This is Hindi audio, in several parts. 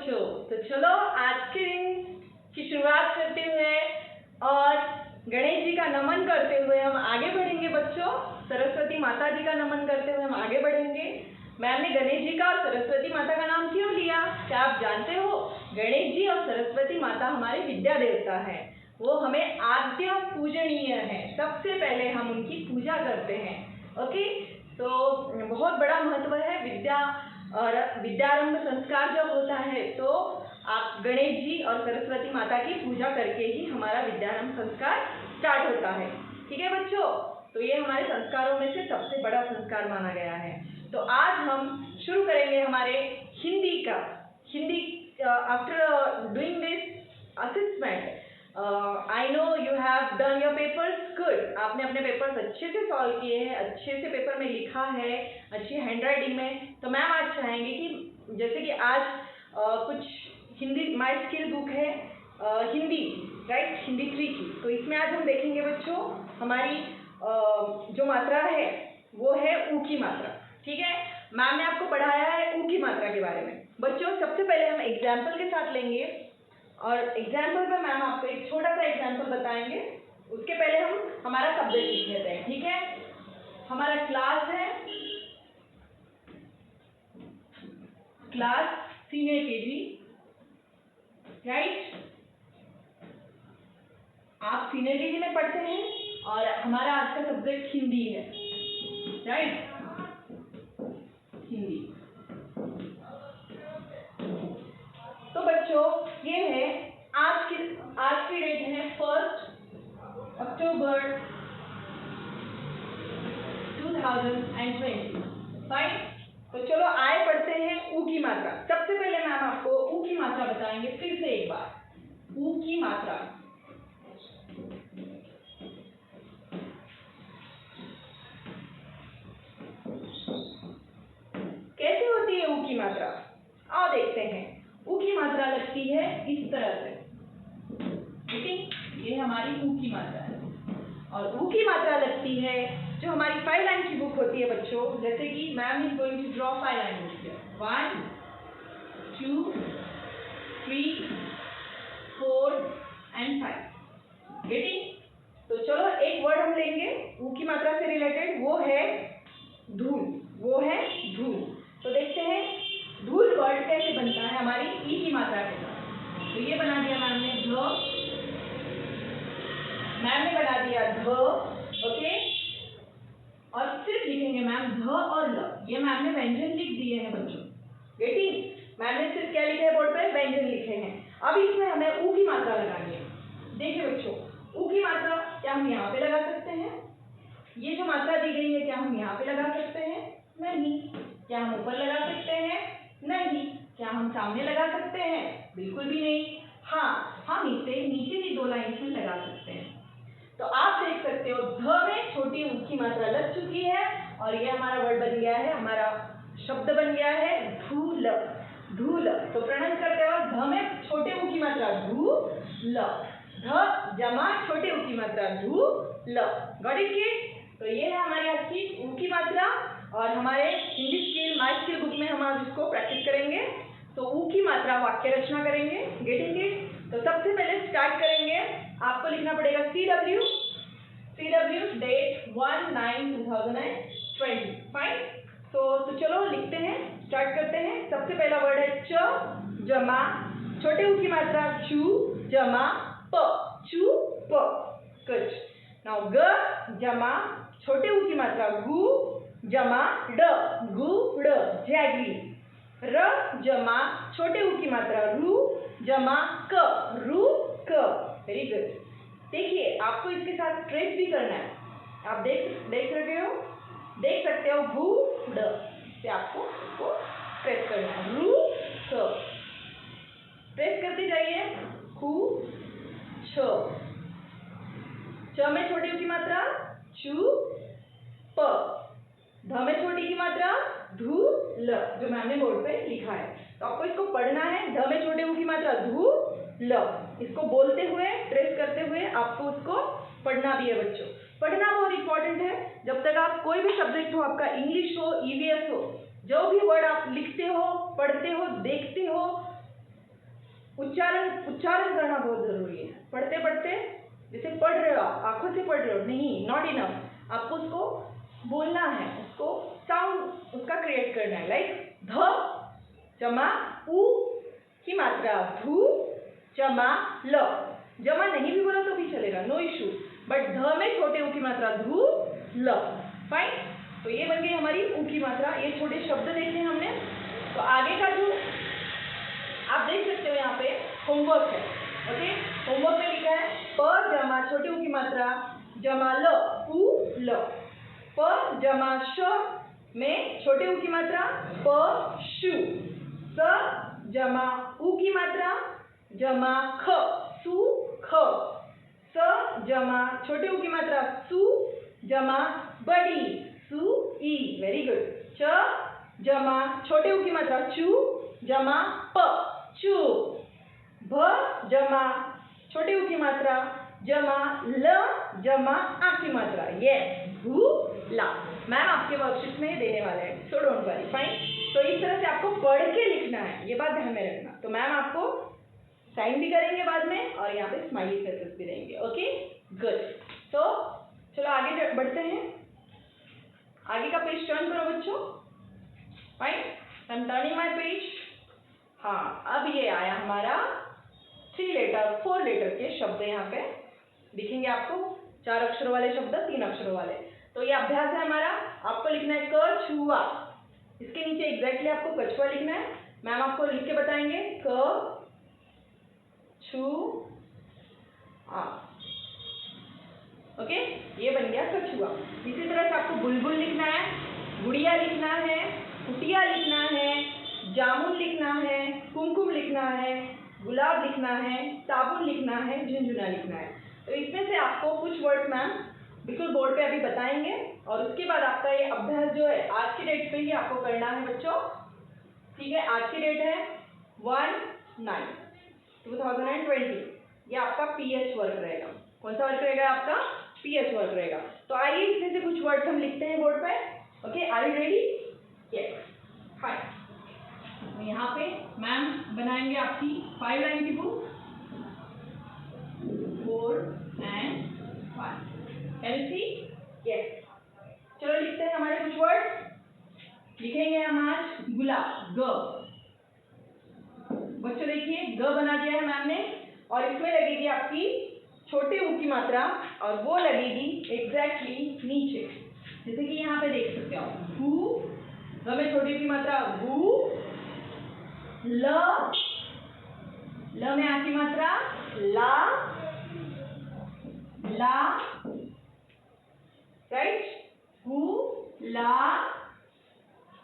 बच्चों, तो चलो आज के दिन की शुरुआत करते हुए और गणेश जी का नमन करते हुए हम आगे बढ़ेंगे बच्चों। सरस्वती माता जी का नमन करते हुए हम आगे बढ़ेंगे। मैम ने गणेश जी का और सरस्वती माता का नाम क्यों लिया? क्या आप जानते हो? गणेश जी और सरस्वती माता हमारे विद्या देवता है। वो हमें आद्य पूजनीय है। सबसे पहले हम उनकी पूजा करते हैं। ओके, तो बहुत बड़ा महत्व है विद्या और विद्यारंभ संस्कार जब होता है तो आप गणेश जी और सरस्वती माता की पूजा करके ही हमारा विद्यारंभ संस्कार स्टार्ट होता है। ठीक है बच्चों, तो ये हमारे संस्कारों में से सबसे बड़ा संस्कार माना गया है। तो आज हम शुरू करेंगे हमारे हिंदी का। Hindi after doing this assessment I know you have done your papers good. आपने अपने पेपर्स अच्छे से सॉल्व किए हैं, अच्छे से पेपर में लिखा है, अच्छी हैंडराइटिंग में। तो मैम आज चाहेंगे कि जैसे कि आज कुछ हिंदी माई स्किल बुक है हिंदी, राइट, हिंदी 3 की। तो इसमें आज हम देखेंगे बच्चों हमारी जो मात्रा है वो है ऊ की मात्रा। ठीक है, मैम ने आपको पढ़ाया है ऊ की मात्रा के बारे में। बच्चों सबसे पहले हम एग्जाम्पल के साथ लेंगे और एग्जाम्पल पर मैम आपको एक छोटा सा एग्जाम्पल बताएंगे। उसके पहले हम हमारा सब्जेक्ट लिख लेते हैं। ठीक है, हमारा क्लास है क्लास सीनियर केजी, राइट। आप सीनियर केजी में पढ़ते हैं और हमारा आज का सब्जेक्ट हिंदी है, राइट, हिंदी। तो बच्चों ये है आज की डेट है 1 अक्टूबर 2020। फाइन, तो चलो आए पढ़ते हैं ऊ की मात्रा। सबसे पहले मैम आपको ऊ की मात्रा बताएंगे फिर से एक बार। ऊ की मात्रा कैसे होती है? ऊ की मात्रा आओ देखते हैं। ऊ की मात्रा लगती है इस तरह से। ठीक, ये हमारी ऊ की मात्रा है। और ऊ की मात्रा लगती है जो हमारी 5 लाइन की बुक होती है बच्चों। जैसे कि ma'am is going to draw 5 line here. 1 2 3 4 and 5। Getting? तो चलो एक वर्ड हम लेंगे ऊ की मात्रा से रिलेटेड, वो है धूल। वो है धूल। तो देखते हैं धूल वर्ड कैसे बनता है हमारी ई की मात्रा के साथ। तो ये बना दिया मैम ने ध, मैम ने बना दिया ध। ओके, और सिर्फ लिखेंगे मैम ध और ल। ये मैम ने व्यंजन लिख दिए हैं बच्चों। गेटिंग? मैम ने सिर्फ क्या लिखे है बोर्ड पे? व्यंजन लिखे हैं। अब इसमें हमें ऊ की मात्रा लगानी है। देखिए बच्चों, ऊ की मात्रा क्या हम यहाँ पे लगा सकते हैं? ये जो मात्रा दी गई है क्या हम यहाँ पे लगा सकते हैं? नहीं। क्या हम ऊपर लगा सकते हैं? नहीं। क्या हम सामने लगा सकते हैं? बिल्कुल भी नहीं। हाँ, हम इसे नीचे की 2 लाइन में लगा सकते हैं। तो आप देख सकते हो ध में छोटी ऊ की मात्रा लग चुकी है और ये हमारा वर्ड बन गया है, हमारा शब्द बन गया है धूल। धूल। तो प्रणन करते हो ध में छोटे ऊ की मात्रा धूल, ध जमा छोटे ऊ की मात्रा धूल। Got it kids? तो ये है हमारी आज की ऊ की मात्रा और हमारे Hindi skill my skill book में हम आज इसको प्रैक्टिस करेंगे। तो ऊ की मात्रा वाक्य रचना करेंगे। Getting it? तो सबसे पहले स्टार्ट करेंगे, आपको लिखना पड़ेगा CW डेट 1/9/2020। फाइन, तो चलो लिखते हैं, स्टार्ट करते हैं। सबसे पहला वर्ड है च जमा छोटे ऊ की मात्रा चू जमा प, चू प। गुड। नाउ ग जमा छोटे ऊ की मात्रा गु जमा ड, गु ड, जैगरी। र जमा छोटे ऊ की मात्रा रू जमा क, रू क। Very good. देखिए आपको इसके साथ ट्रेस भी करना है। आप देख सकते हो गु ड से आपको इसको ट्रेस करना है। रू क, ट्रेस करते जाइए। खू छ, च में छोटी ऊ की मात्रा चू प, ध में छोटी की मात्रा धू ल, जो मैम ने बोर्ड पे लिखा है। तो आपको इसको पढ़ना है। ध में छोटे ऊ की मात्रा धू ल, इसको बोलते हुए ट्रेस करते हुए आपको उसको पढ़ना भी है बच्चों। पढ़ना बहुत इंपॉर्टेंट है। जब तक आप कोई भी सब्जेक्ट हो, आपका इंग्लिश हो, EVS हो, जो भी वर्ड आप लिखते हो, पढ़ते हो, देखते हो, उच्चारण करना बहुत जरूरी है। पढ़ते पढ़ते जैसे पढ़ रहे हो आप, आंखों से पढ़ रहे हो, नहीं, नॉट इनफ, आपको उसको बोलना है, उसको साउंड उसका क्रिएट करना है। लाइक ध जमा उ की मात्रा धू जमा ल, जमा नहीं भी बोला तो भी चलेगा, नो इशू, बट ध में छोटे उ की मात्रा धू ल, फाइन। तो ये बन गई हमारी उ की मात्रा। ये छोटे शब्द देखे हमने। तो आगे का जो आप देख सकते हो यहाँ पे होमवर्क है, ओके। होमवर्क में लिखा है प जमा छोटे उ की मात्रा जमा ल उ ल, प जमा श में छोटे उ की मात्रा प शु, स जमा उ की मात्रा जमा ख सु ख, स जमा छोटे उ की मात्रा सु जमा बड़ी सु ई, वेरी गुड। च जमा छोटे उ की मात्रा चू जमा प चू, भ जमा छोटे उ की मात्रा जमा ल जमा आ की मात्रा, यस, भू ला। मैम आपके वर्कशीट में देने वाले हैं, सो डोंट वरी, फाइन। तो इस तरह से आपको पढ़ के लिखना है, ये बात ध्यान में रखना। तो मैम आपको साइन भी करेंगे बाद में और यहाँ पे स्माइली फेसेस भी रहेंगे, ओके, गुड। तो चलो आगे बढ़ते हैं। आगे का पेज टर्न करो बच्चों, fine, I am turning my page. हाँ, अब ये आया हमारा 3 लेटर 4 लेटर के शब्द यहाँ पे दिखेंगे आपको, 4 अक्षरों वाले शब्द, 3 अक्षरों वाले। तो ये अभ्यास है हमारा, आपको लिखना है कछुआ, इसके नीचे एग्जैक्टली आपको कछुआ लिखना है। मैम आपको लिख के बताएंगे क छु आ, ओके, ये बन गया कछुआ। इसी तरह से आपको बुलबुल लिखना है, गुड़िया लिखना है, कुटिया लिखना है, जामुन लिखना है, कुमकुम लिखना है, गुलाब लिखना है, साबुन लिखना है, झुनझुना लिखना है। तो इसमें से आपको कुछ वर्ड मैम बिल्कुल बोर्ड पे अभी बताएंगे और उसके बाद आपका ये अभ्यास जो है आज की डेट पे ही आपको करना है बच्चों, ठीक है। आज की डेट है 1/9/2020, ये आपका पीएच वर्क रहेगा। कौन सा वर्क रहेगा आपका? पीएच वर्क रहेगा। तो आइए इसमें से कुछ वर्ड्स हम लिखते हैं बोर्ड पे, okay, are you ready? Yes, fine. यहाँ पे मैम बनाएंगे आपकी 5 लाइन की book, 4 and 5, can you see? Yes, चलो लिखते हैं हमारे कुछ वर्ड। लिखेंगे हम आज गुलाब, ग। बच्चों देखिए ग बना दिया है मैम ने, और इसमें लगेगी आपकी छोटे ऊ की मात्रा और वो लगेगी एग्जैक्टली नीचे, जैसे कि यहाँ पे देख सकते हो, गु, ग में छोटी की मात्रा गु, ल, ल में आ की मात्रा ला, ला, राइट, गु, ला,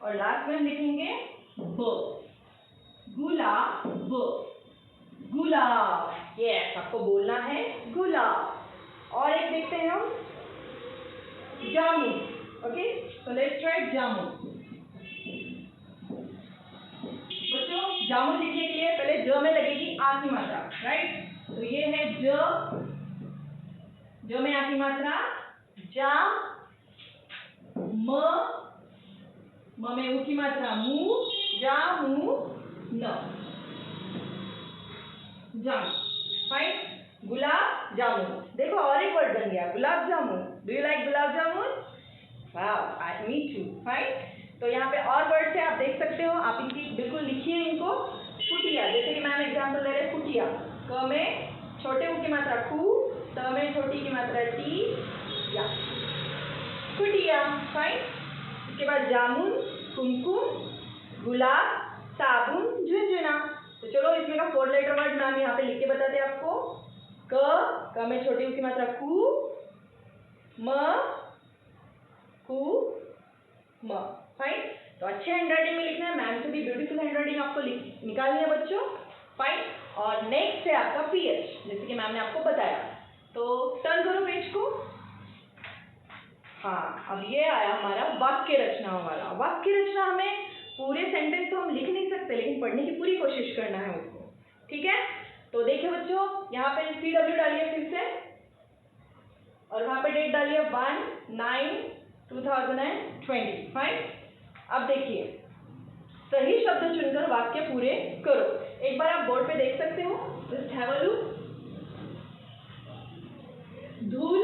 और लास्ट में हम लिखेंगे ब, गुलाब, गुलाब, यस, आपको बोलना है गुलाब। और एक देखते हैं हम जामुन, ओके, तो लेट्स राइट जामुन। बच्चों जामुन लिखने के लिए पहले ज में लगेगी आ की मात्रा, राइट, तो ये है ज में आ की मात्रा, जा, म में उ की मात्रा मु, जा मु न, जामुन, फाइन। गुलाब जामुन, देखो और एक वर्ड बन गया gulab jamun. Do you like gulab jamun? वाह, आई मी टू, फाइन। तो यहाँ पे और वर्ड्स है, आप देख सकते हो, आप इनकी बिल्कुल लिखिए इनको। कुटिया, जैसे कि मैम एग्जाम्पल दे रहे कुटिया, क में छोटे उ की मात्रा कु, त में छोटी की मात्रा टी, या कुटिया, फाइन। इसके बाद जामुन, कुमकुम, गुलाब, साबुन, झुनझुना। तो चलो इसमें का 4 लेटर वर्ड मैम यहाँ पे लिख के बताते हैं आपको। क में छोटी उ की मात्रा कु, म, कु, म, फाइन। तो अच्छे हैंडराइटिंग में लिखना है, मैम से भी ब्यूटीफुल हैंडराइटिंग आपको निकालनी है बच्चों, फाइन। और नेक्स्ट है आपका पीएच, जैसे कि मैम ने आपको बताया। तो टर्न करो पेज को। हाँ, अब ये आया हमारा वाक्य रचना वाला। वाक्य रचना हमें पूरे सेंटेंस तो हम लिख नहीं सकते, लेकिन पढ़ने की पूरी कोशिश करना है उसको, ठीक है। तो देखिए बच्चों, यहाँ पे CW डालिए फिर से, और वहाँ पे डेट डालिए 1/9/2020, फाइन। अब देखिए, सही शब्द चुनकर वाक्य पूरे करो। एक बार आप बोर्ड पे देख सकते हो, जस्ट हैव अ लुक। धूल,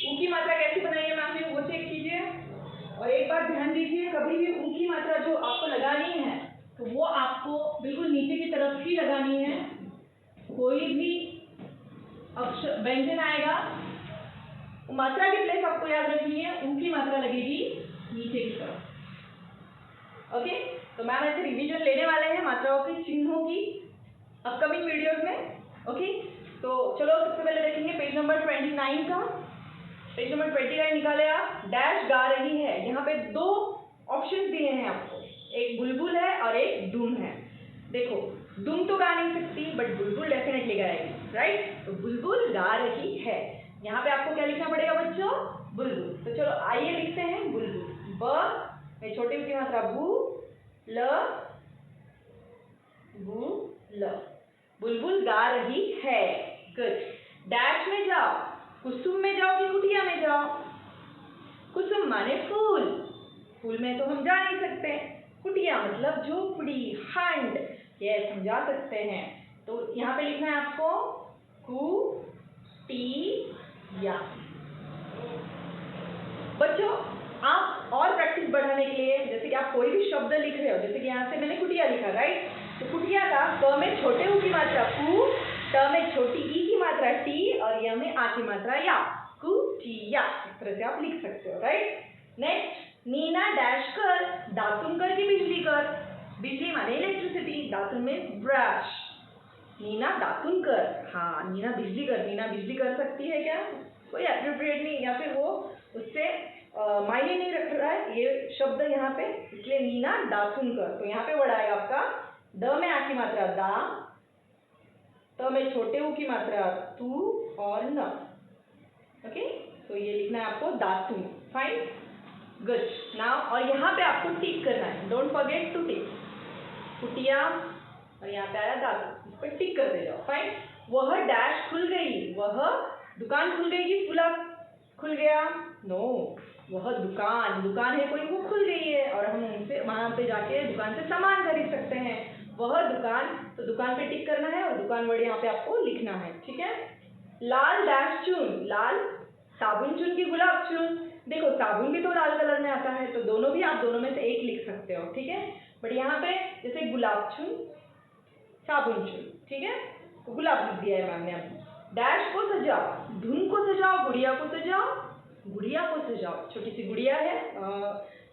ऊ की मात्रा कैसी बनाई है मैम ने वो चेक कीजिए। और एक बार ध्यान दीजिए, कभी भी ऊ की मात्रा जो आपको लगानी है तो वो आपको बिल्कुल नीचे की तरफ ही लगानी है। कोई भी अक्षर व्यंजन आएगा, मात्रा की प्लेस आपको याद रखनी है, ऊ की मात्रा लगेगी नीचे की तरफ। ओके, तो मैम ऐसे रिवीजन लेने वाले हैं मात्राओं के चिन्हों की अपकमिंग वीडियोस में। ओके, तो चलो सबसे पहले देखेंगे पेज नंबर 29 का। पेज नंबर 29 निकाले आप। डैश गा रही है, यहाँ पे दो ऑप्शन दिए हैं आपको, एक बुलबुल है और एक दुम है। देखो, दुम तो गा नहीं सकती बट बुलबुल डेफिनेटली गाएगी, राइट? तो बुलबुल गा रही है, यहाँ पे आपको क्या लिखना पड़ेगा बच्चों? बुलबुल। तो चलो आइए लिखते हैं बुलबुल। ब में छोटी की मात्रा बू, ल, बू, ल। बुलबुल गा रही है। गुड। डैश में जाओ, कुसुम में जाओ कि कुटिया में जाओ? कुसुम माने फूल, फूल में तो हम जा नहीं सकते। कुटिया मतलब झोपड़ी, खंड, ये समझा सकते हैं। तो यहाँ पे लिखना है आपको कुटिया। बच्चों, आप और प्रैक्टिस बढ़ाने के लिए, जैसे कि आप कोई भी शब्द लिख रहे हो, जैसे कि यहाँ से मैंने कुटिया लिखा, राइट? तो कुटिया का क में छोटे ऊ की मात्रा कु, ट में छोटी ई की मात्रा टी और य में आ की मात्रा या, कुटिया। इस तरह से आप लिख सकते हो, राइट? नेक्स्ट, नीना डैश कर, दातुन कर की बिजली कर। बिजली माने इलेक्ट्रिसिटी, दातुन में ब्रश। नीना दातुन कर, हाँ नीना बिजली कर। नीना बिजली कर सकती है क्या? कोई एप्रोप्रिएट नहीं, या फिर वो उससे मायने नहीं रख रहा है ये शब्द यहाँ पे, इसलिए नीना दातुन कर। तो यहाँ पे वर्ड आएगा आपका द में आ की मात्रा दा, त में छोटे ऊ की मात्रा तू और न। ओके, तो ये लिखना है आपको दातुन। Fine, good. नाउ और यहाँ पे आपको टिक करना है, डोंट फॉरगेट टू टिक। कुटिया और यहाँ पे आया दातुन, इस पर टिक करते जाओ। फाइन। वह डैश खुल गई, वह दुकान खुल गई कि खुला खुल गया? नो, वह दुकान, दुकान है कोई, वो खुल गई है और हम उनसे वहां पे जाके दुकान से सामान खरीद सकते हैं। वह दुकान, तो दुकान पे टिक करना है और दुकान वर्ड यहाँ पे आपको लिखना है, ठीक है? लाल डैश चुन, लाल साबुन चुन की गुलाब चुन। देखो, साबुन भी तो लाल कलर में आता है, तो दोनों भी आप दोनों में से एक लिख सकते हो, ठीक है? बट यहाँ पे जैसे गुलाब चुन, साबुन चुन, ठीक है? तो गुलाब लिख दिया है मैम ने। अभी डैश को सजाओ, धुन को सजाओ, गुड़िया को सजाओ, गुड़िया को सजाओ। छोटी सी गुड़िया है,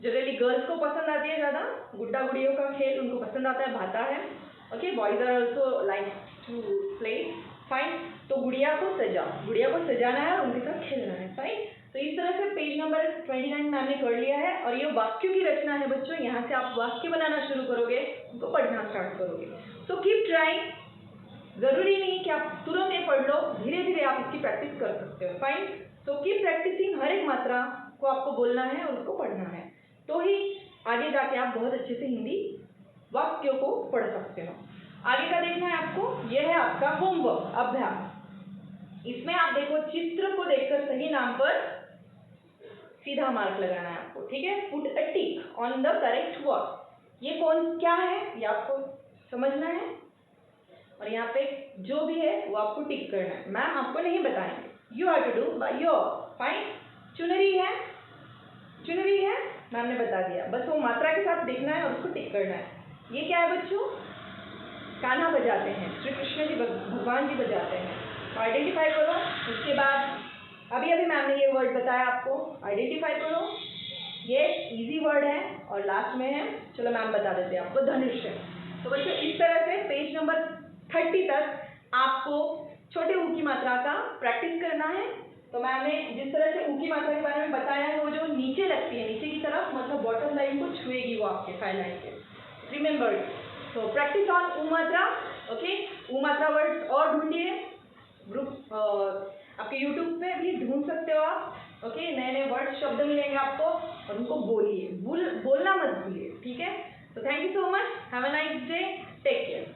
जनरली गर्ल्स को पसंद आती है ज़्यादा, गुड्डा गुड़ियों का खेल उनको पसंद आता है, भाता है। Okay, boys are also like to play. Fine, तो गुड़िया को सजाओ, गुड़िया को सजाना है और उनके साथ खेलना है। फाइन, तो इस तरह से पेज नंबर 29 मैम ने कर लिया है और ये वाक्यों की रचना है बच्चों। यहाँ से आप वाक्य बनाना शुरू करोगे, उनको पढ़ना स्टार्ट करोगे। सो कीप ट्राइंग, जरूरी नहीं कि आप तुरंत ये पढ़ लो, धीरे धीरे आप इसकी प्रैक्टिस कर सकते हो। फाइन, तो कीप प्रैक्टिसिंग, हर एक मात्रा को आपको बोलना है और उसको पढ़ना है, तो ही आगे जाके आप बहुत अच्छे से हिंदी वाक्यों को पढ़ सकते हो। आगे का देखना है आपको, यह है आपका होमवर्क, अभ्यास। इसमें आप देखो, चित्र को देखकर सही नाम पर सीधा मार्क लगाना है आपको, ठीक है? Put a tick on the correct word. ये कौन क्या है ये आपको समझना है और यहाँ पे जो भी है वो आपको टिक करना है। मैम आपको नहीं बताएंगे, you have to do by your. Fine, चुनरी है, चुनरी है मैम ने बता दिया, बस वो मात्रा के साथ देखना है और उसको टिक करना है। ये क्या है बच्चों? कान्हा बजाते हैं, श्री कृष्ण जी भगवान जी बजाते हैं, तो आइडेंटिफाई करो। उसके बाद अभी अभी मैम ने ये वर्ड बताया आपको, आइडेंटिफाई करो। ये इजी वर्ड है और लास्ट में है, चलो मैम बता देते हैं आपको, धनुष है। तो बच्चों इस तरह से पेज नंबर 30 तक आपको छोटे ऊ की मात्रा का प्रैक्टिस करना है। तो मैम ने जिस तरह से ऊ की मात्रा के बारे में बताया है, वो जो नीचे लगती है, नीचे की तरफ, मतलब बॉटम लाइन को छुएगी वो आपके फाइल लाइन के, रिमेंबर। तो प्रैक्टिस ऑन ऊ मात्रा। ओके, ऊ मात्रा वर्ड्स और ढूंढिए, ग्रुप आपके यूट्यूब पे भी ढूंढ सकते हो आप। ओके, नए नए वर्ड शब्द मिलेंगे आपको और उनको बोलिए, बोलना मत भूलिए, ठीक है? तो thank you so much, have a nice day, take care.